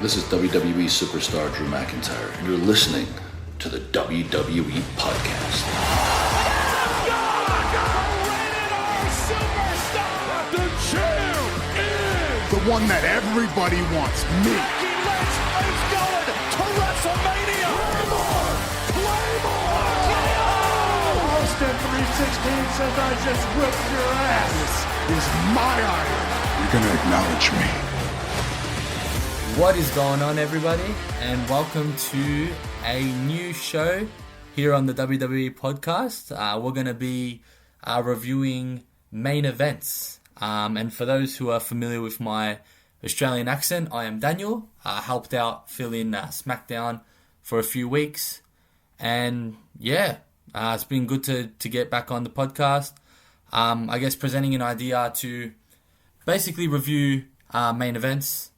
This is WWE superstar Drew McIntyre, and you're listening to the WWE Podcast. The champ is the one that everybody wants, me. It's going to WrestleMania. Claymore! Austin 316 says I just whipped your ass. This is my iron. You're gonna acknowledge me. What is going on, everybody, and welcome to a new show here on the WWE Podcast. We're going to be reviewing main events. And for those who are familiar with my Australian accent, I am Daniel. I helped out fill in SmackDown for a few weeks. And yeah, it's been good to get back on the podcast. I guess presenting an idea to basically review main events.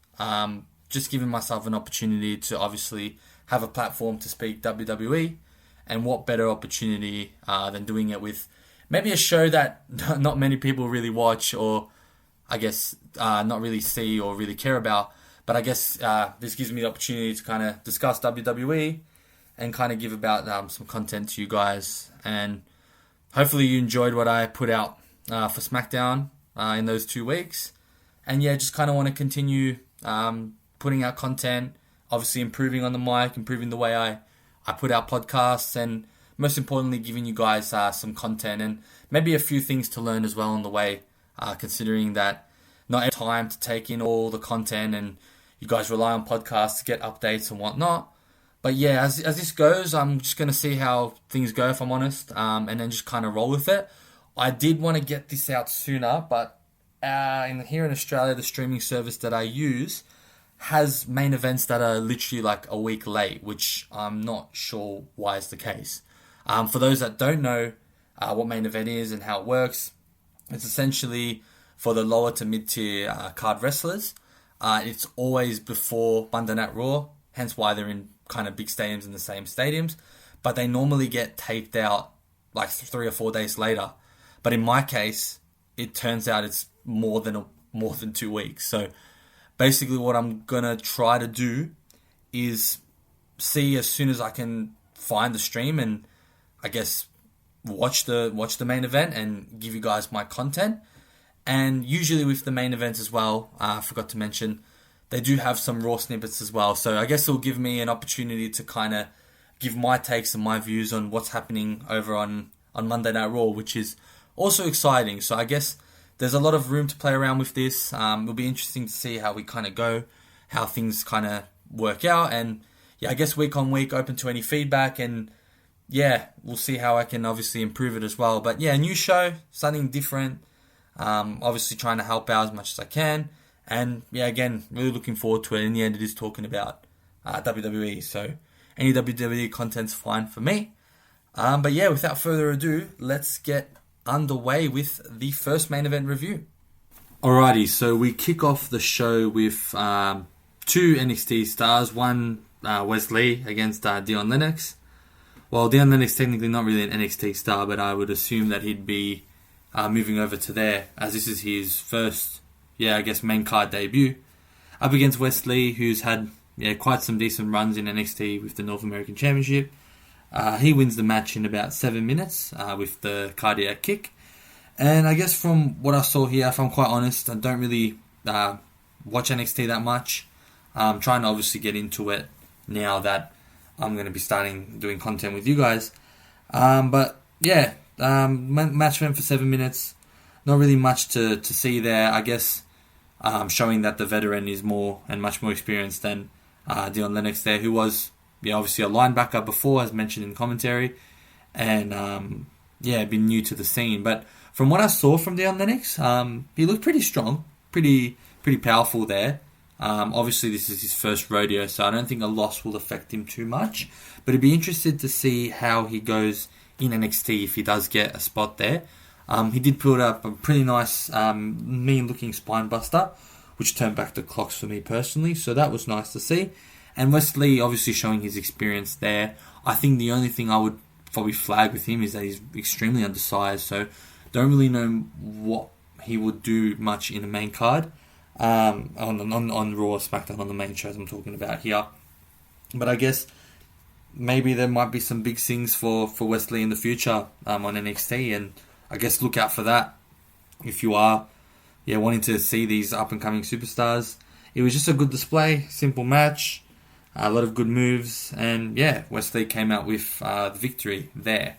Just giving myself an opportunity to obviously have a platform to speak WWE, and what better opportunity than doing it with maybe a show that not many people really watch, or I guess not really see or really care about. But I guess this gives me the opportunity to kind of discuss WWE and kind of give about some content to you guys. And hopefully you enjoyed what I put out for SmackDown in those 2 weeks. And yeah, just kind of want to continue putting out content, obviously improving on the mic, improving the way I put out podcasts, and most importantly, giving you guys some content and maybe a few things to learn as well on the way, considering that not every time to take in all the content and you guys rely on podcasts to get updates and whatnot. But yeah, as this goes, I'm just going to see how things go, if I'm honest, and then just kind of roll with it. I did want to get this out sooner, but here in Australia, the streaming service that I use has main events that are literally like a week late, which I'm not sure why is the case. For those that don't know what main event is and how it works, it's essentially for the lower to mid-tier card wrestlers. It's always before Monday Night Raw, hence why they're in kind of big stadiums in the same stadiums, but they normally get taped out like 3 or 4 days later. But in my case, it turns out it's more than 2 weeks. So basically what I'm going to try to do is see as soon as I can find the stream and I guess watch the main event and give you guys my content. And usually with the main events as well, I forgot to mention, they do have some Raw snippets as well. So I guess it'll give me an opportunity to kind of give my takes and my views on what's happening over on Monday Night Raw, which is also exciting. So I guess there's a lot of room to play around with this. It'll be interesting to see how we kind of go, how things kind of work out. And yeah, I guess week on week, open to any feedback. And yeah, we'll see how I can obviously improve it as well. But yeah, new show, something different. Obviously trying to help out as much as I can. And yeah, again, really looking forward to it. In the end, it is talking about WWE. So any WWE content's fine for me. But yeah, without further ado, let's get underway with the first main event review. Alrighty, so we kick off the show with 2 NXT stars. One, Wesley against Dion Lennox. Well, Dion Lennox technically not really an NXT star, but I would assume that he'd be moving over to there, as this is his first, main card debut. Up against Wesley, who's had quite some decent runs in NXT with the North American Championship. He wins the match in about 7 minutes with the cardiac kick. And I guess from what I saw here, if I'm quite honest, I don't really watch NXT that much. I'm trying to obviously get into it now that I'm going to be starting doing content with you guys. But yeah, match went for 7 minutes. Not really much to see there. I guess showing that the veteran is much more experienced than Dion Lennox there, who was obviously a linebacker before, as mentioned in commentary, and been new to the scene. But from what I saw from Dion Lennox, he looked pretty strong, pretty powerful there. Obviously, this is his first rodeo, so I don't think a loss will affect him too much. But I'd be interested to see how he goes in NXT if he does get a spot there. He did put up a pretty nice, mean-looking spine buster, which turned back the clocks for me personally, so that was nice to see. And Wesley obviously showing his experience there. I think the only thing I would probably flag with him is that he's extremely undersized, so don't really know what he would do much in the main card. on Raw, SmackDown, on the main shows I'm talking about here. But I guess maybe there might be some big things for Wesley in the future on NXT, and I guess look out for that if you are wanting to see these up-and-coming superstars. It was just a good display, simple match, a lot of good moves, and Wesley came out with the victory there.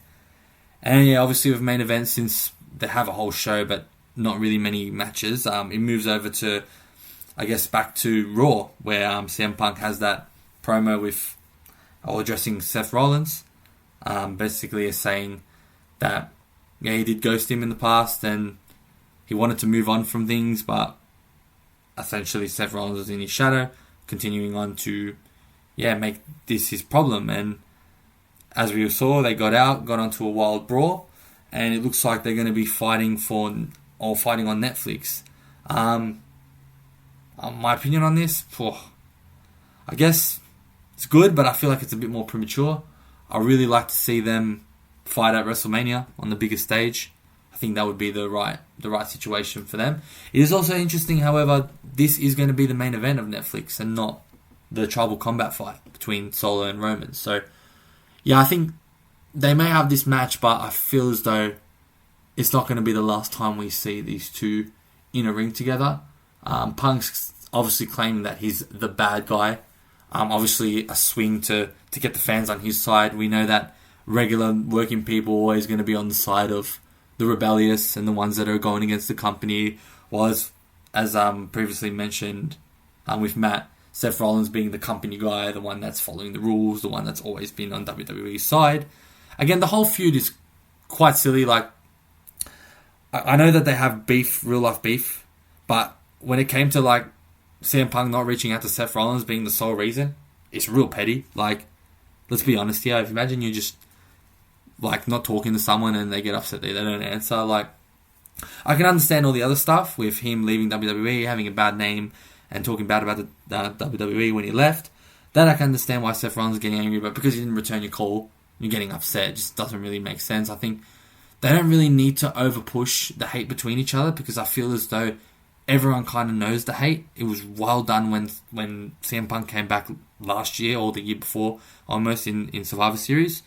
And obviously with Main Event, since they have a whole show but not really many matches, it moves over to, I guess, back to Raw, where CM Punk has that promo with addressing Seth Rollins, basically is saying that he did ghost him in the past and he wanted to move on from things, but essentially Seth Rollins was in his shadow, continuing on to make this his problem. And as we saw, they got onto a wild brawl, and it looks like they're going to be fighting on Netflix. My opinion on this, I guess it's good, but I feel like it's a bit more premature. I really like to see them fight at WrestleMania on the biggest stage. I think that would be the right situation for them. It is also interesting, however, this is going to be the main event of Netflix and not the tribal combat fight between Solo and Roman. So, I think they may have this match, but I feel as though it's not going to be the last time we see these two in a ring together. Punk's obviously claiming that he's the bad guy. Obviously a swing to get the fans on his side. We know that regular working people are always going to be on the side of the rebellious and the ones that are going against the company. Was as previously mentioned with Matt, Seth Rollins being the company guy, the one that's following the rules, the one that's always been on WWE's side. Again, the whole feud is quite silly. Like, I know that they have beef, real life beef, but when it came to like CM Punk not reaching out to Seth Rollins being the sole reason, it's real petty. Like, let's be honest here. If imagine you just like not talking to someone and they get upset that they don't answer. Like, I can understand all the other stuff with him leaving WWE, having a bad name, and talking bad about the WWE when he left. That I can understand why Seth Rollins is getting angry, but because he didn't return your call, you're getting upset. It just doesn't really make sense. I think they don't really need to over-push the hate between each other, because I feel as though everyone kind of knows the hate. It was well done when CM Punk came back last year or the year before, almost in Survivor Series.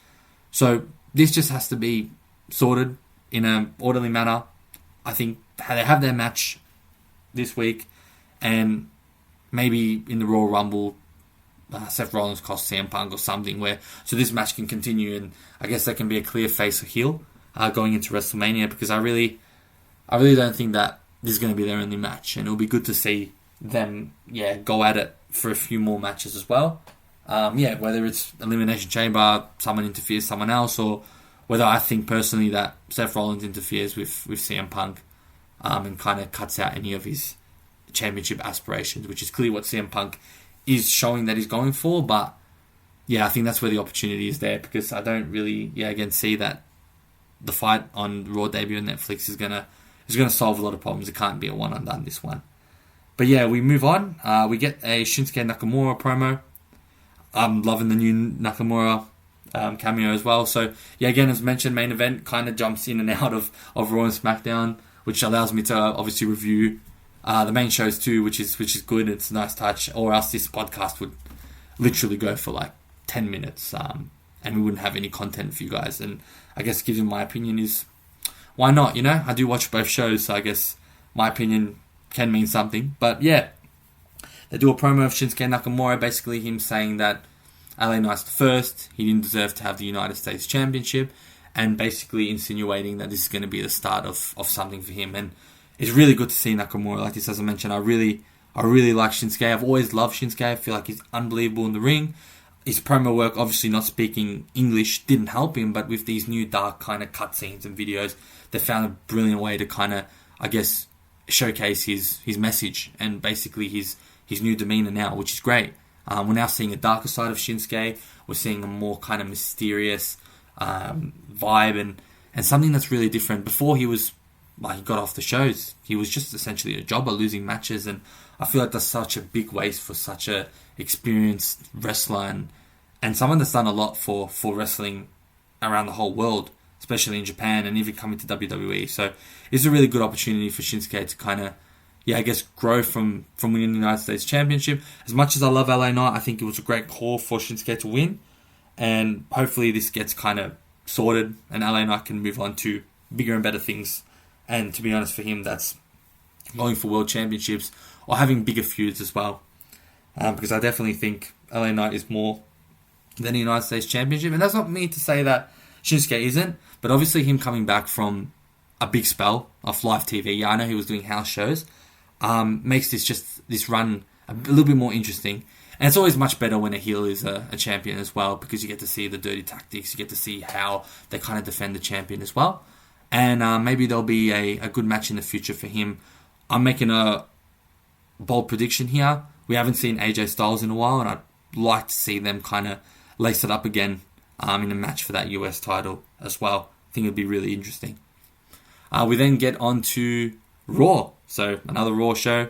So this just has to be sorted in an orderly manner. I think they have their match this week, and maybe in the Royal Rumble, Seth Rollins costs CM Punk or something, so this match can continue, and I guess there can be a clear face or heel going into WrestleMania, because I really don't think that this is going to be their only match, and it'll be good to see them go at it for a few more matches as well. Whether it's Elimination Chamber, someone interferes someone else, or whether I think personally that Seth Rollins interferes with CM Punk and kind of cuts out any of his championship aspirations, which is clearly what CM Punk is showing that he's going for. But I think that's where the opportunity is there, because I don't really again see that the fight on Raw debut on Netflix is gonna solve a lot of problems. It can't be a one and done, this one. But we move on. We get a Shinsuke Nakamura promo. I'm loving the new Nakamura cameo as well. So again, as mentioned, Main Event kind of jumps in and out of Raw and SmackDown, which allows me to obviously review the main shows too, which is good. It's a nice touch. Or else this podcast would literally go for like 10 minutes, and we wouldn't have any content for you guys. And I guess giving my opinion is, why not? I do watch both shows, so I guess my opinion can mean something. But they do a promo of Shinsuke Nakamura, basically him saying that LA Knight's the first, he didn't deserve to have the United States Championship, and basically insinuating that this is going to be the start of something for him. And it's really good to see Nakamura like this. As I mentioned, I really like Shinsuke. I've always loved Shinsuke. I feel like he's unbelievable in the ring. His promo work, obviously not speaking English, didn't help him, but with these new dark kind of cutscenes and videos, they found a brilliant way to kind of, I guess, showcase his message and basically his new demeanor now, which is great. We're now seeing a darker side of Shinsuke. We're seeing a more kind of mysterious vibe and something that's really different. Before he got off the shows, he was just essentially a jobber losing matches, and I feel like that's such a big waste for such a experienced wrestler and someone that's done a lot for wrestling around the whole world, especially in Japan and even coming to WWE. So it's a really good opportunity for Shinsuke to kind of, I guess grow from winning the United States Championship. As much as I love LA Knight, I think it was a great call for Shinsuke to win. And hopefully this gets kind of sorted and LA Knight can move on to bigger and better things. And to be honest, for him, that's going for world championships or having bigger feuds as well. Because I definitely think LA Knight is more than the United States Championship. And that's not me to say that Shinsuke isn't. But obviously him coming back from a big spell of live TV, I know he was doing house shows, makes this run a little bit more interesting. And it's always much better when a heel is a champion as well, because you get to see the dirty tactics, you get to see how they kind of defend the champion as well. And maybe there'll be a good match in the future for him. I'm making a bold prediction here. We haven't seen AJ Styles in a while, and I'd like to see them kind of lace it up again in a match for that US title as well. I think it'd be really interesting. We then get on to Raw. So another Raw show.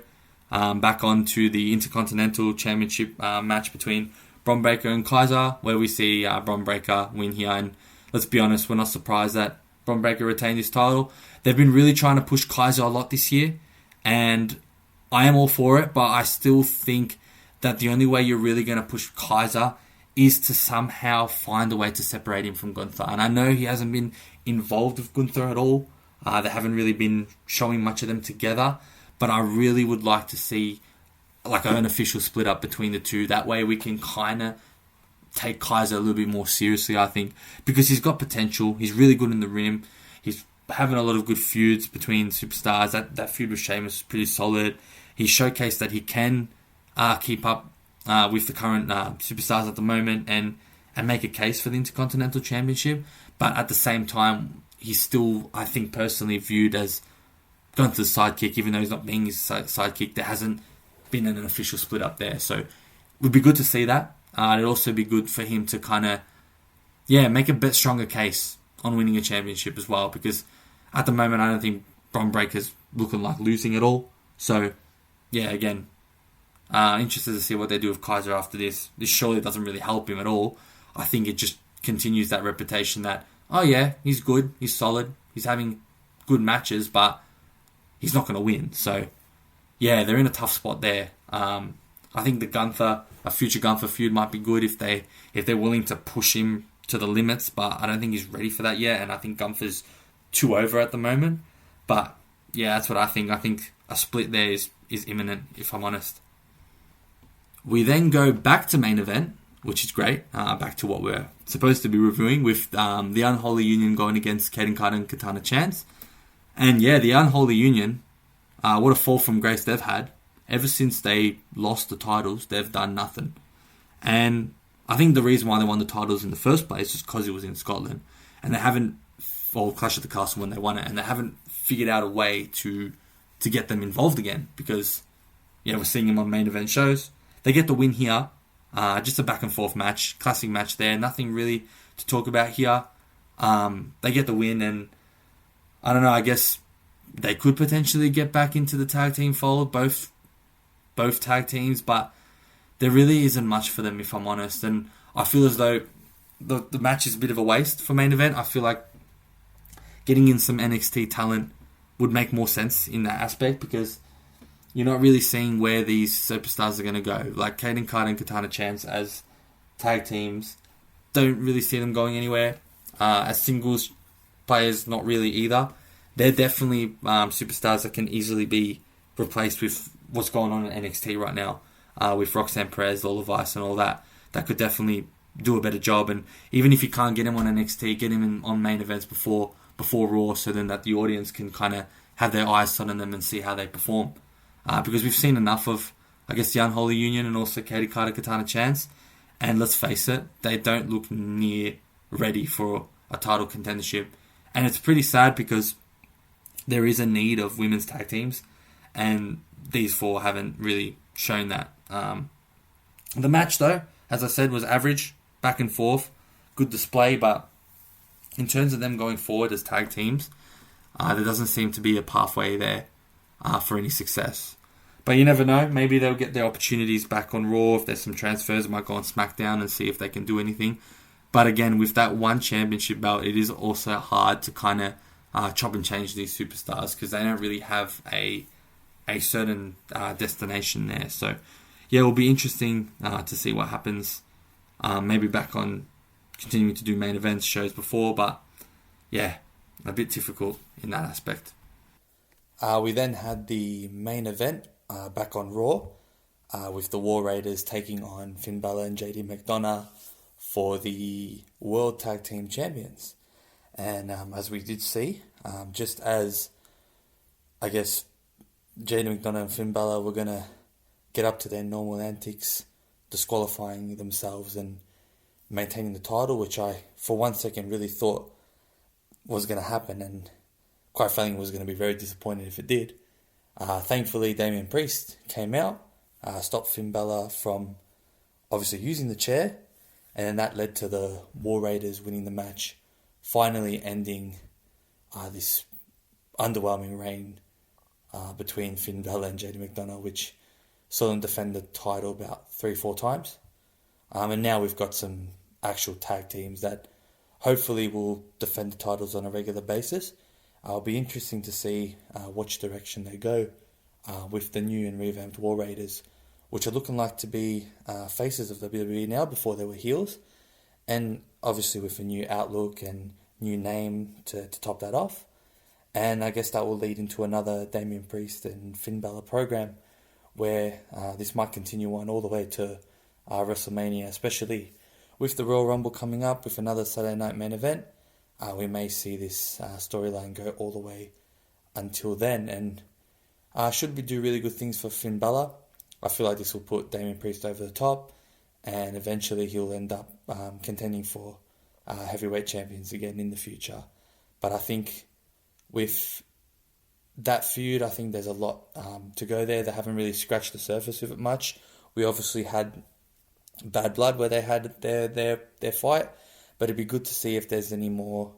Back on to the Intercontinental Championship match between Bron Breakker and Kaiser, where we see Bron Breakker win here. And let's be honest, we're not surprised that Bron Breakker retained his title. They've been really trying to push Kaiser a lot this year, and I am all for it, but I still think that the only way you're really going to push Kaiser is to somehow find a way to separate him from Gunther. And I know he hasn't been involved with Gunther at all. They haven't really been showing much of them together, but I really would like to see like an official split up between the two. That way we can kind of take Kaiser a little bit more seriously, I think, because he's got potential. He's really good in the ring. He's having a lot of good feuds between superstars. That feud with Sheamus is pretty solid. He showcased that he can keep up with the current superstars at the moment and make a case for the Intercontinental Championship. But at the same time, he's still, I think, personally viewed as Gunther's sidekick, even though he's not being his sidekick. There hasn't been an official split up there. So it would be good to see that. It'd also be good for him to kind of, make a bit stronger case on winning a championship as well. Because at the moment, I don't think Bron Breakker's looking like losing at all. So, again, interested to see what they do with Kaiser after this. This surely doesn't really help him at all. I think it just continues that reputation that, he's good, he's solid, he's having good matches, but he's not going to win. So, they're in a tough spot there. I think a future Gunther feud might be good if they're willing to push him to the limits, but I don't think he's ready for that yet, and I think Gunther's too over at the moment. But that's what I think. I think a split there is imminent, if I'm honest. We then go back to main event, which is great. Back to what we're supposed to be reviewing with the Unholy Union going against Kaden Carter and Katana Chance. And the Unholy Union, what a fall from grace they've had. Ever since they lost the titles, they've done nothing. And I think the reason why they won the titles in the first place is because it was in Scotland. And they haven't, Clash at the Castle when they won it, and they haven't figured out a way to get them involved again. Because, we're seeing them on main event shows. They get the win here. Just a back and forth match. Classic match there. Nothing really to talk about here. They get the win, and I don't know, I guess they could potentially get back into the tag team fold, both tag teams, but there really isn't much for them, if I'm honest. And I feel as though the match is a bit of a waste for main event. I feel like getting in some NXT talent would make more sense in that aspect, because you're not really seeing where these superstars are going to go. Like Kaden Carter and Katana Chance as tag teams, don't really see them going anywhere. As singles players, not really either. They're definitely superstars that can easily be replaced with what's going on in NXT right now, with Roxanne Perez, Lola Vice, and all that. That could definitely do a better job. And even if you can't get him on NXT, get him on main events before Raw, so then that the audience can kind of have their eyes set on them and see how they perform. Because we've seen enough of, I guess, the Unholy Union and also Kaden Carter, Katana Chance. And let's face it, they don't look near ready for a title contendership. And it's pretty sad because there is a need of women's tag teams, and these four haven't really shown that. The match, though, as I said, was average, back and forth, good display, but in terms of them going forward as tag teams, there doesn't seem to be a pathway there for any success. But you never know, maybe they'll get their opportunities back on Raw. If there's some transfers, they might go on SmackDown and see if they can do anything. But again, with that one championship belt, it is also hard to kind of chop and change these superstars, because they don't really have a a certain destination there. So yeah, it will be interesting to see what happens. Maybe back on continuing to do main events shows before, but yeah, a bit difficult in that aspect. We then had the main event back on Raw with the War Raiders taking on Finn Balor and JD McDonough for the World Tag Team Champions. And as we did see, just as I guess JD McDonough and Finn Balor were going to get up to their normal antics, disqualifying themselves and maintaining the title, which I, for 1 second, really thought was going to happen, and quite frankly was going to be very disappointed if it did. Thankfully, Damian Priest came out, stopped Finn Balor from obviously using the chair, and then that led to the War Raiders winning the match, finally ending this underwhelming reign between Finn Balor and JD McDonough, which saw them defend the title about 3-4 times. And now we've got some actual tag teams that hopefully will defend the titles on a regular basis. It'll be interesting to see which direction they go with the new and revamped War Raiders, which are looking like to be faces of WWE now before they were heels. And obviously with a new outlook and new name to top that off. And I guess that will lead into another Damian Priest and Finn Balor program where this might continue on all the way to WrestleMania, especially with the Royal Rumble coming up with another Saturday night main event. We may see this storyline go all the way until then, and should we do really good things for Finn Balor, I feel like this will put Damian Priest over the top, and eventually he'll end up contending for heavyweight champions again in the future. But I think with that feud, I think there's a lot to go there. They haven't really scratched the surface of it much. We obviously had Bad Blood where they had their fight, but it'd be good to see if there's any more,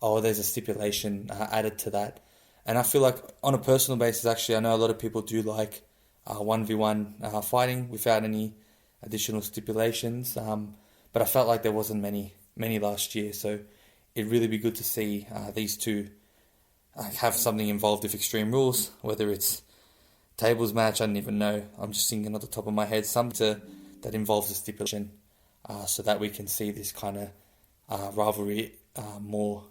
there's a stipulation added to that. And I feel like on a personal basis, actually, I know a lot of people do like 1v1 fighting without any additional stipulations, but I felt like there wasn't many last year, so it'd really be good to see these two have something involved with Extreme Rules, whether it's tables match, I don't even know, I'm just thinking off the top of my head, something that involves a stipulation, so that we can see this kind of rivalry more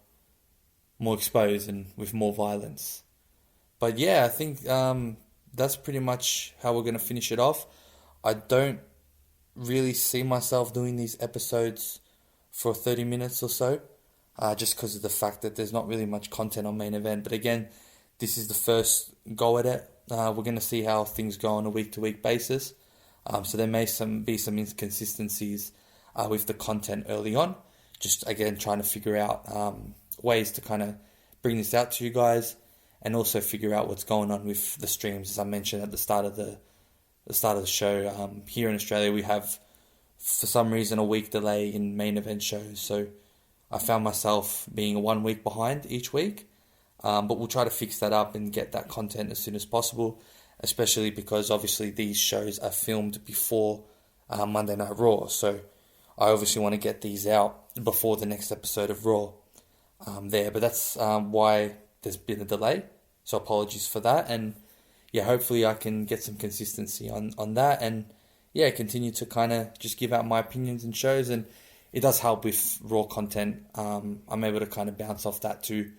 exposed and with more violence. But yeah, I think that's pretty much how we're going to finish it off. I don't really see myself doing these episodes for 30 minutes or so, just because of the fact that there's not really much content on Main Event. But again, this is the first go at it. We're going to see how things go on a week-to-week basis. So there may be some inconsistencies with the content early on. Just, again, trying to figure out ways to kind of bring this out to you guys, and also figure out what's going on with the streams. As I mentioned at the start of the show, here in Australia we have, for some reason, a week delay in Main Event shows. So I found myself being 1 week behind each week. But we'll try to fix that up and get that content as soon as possible, especially because obviously these shows are filmed before Monday Night Raw. So I obviously want to get these out before the next episode of Raw there. But that's why there's been a delay. So apologies for that. And yeah, hopefully I can get some consistency on that. And yeah, continue to kind of just give out my opinions and shows. And it does help with Raw content. I'm able to kind of bounce off that too.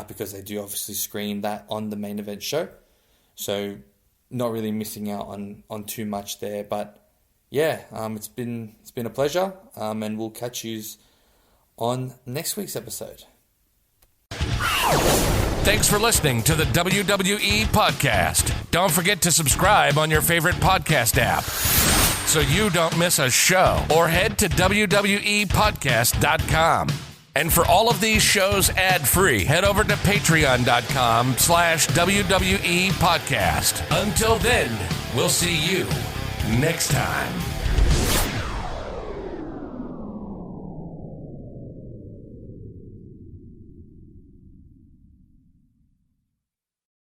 Because they do obviously screen that on the Main Event show. So not really missing out on too much there. But yeah, it's been a pleasure. And we'll catch you on next week's episode. Thanks for listening to the WWE Podcast. Don't forget to subscribe on your favorite podcast app so you don't miss a show, or head to WWEpodcast.com. And for all of these shows ad-free, head over to patreon.com/WWE Podcast. Until then, we'll see you next time.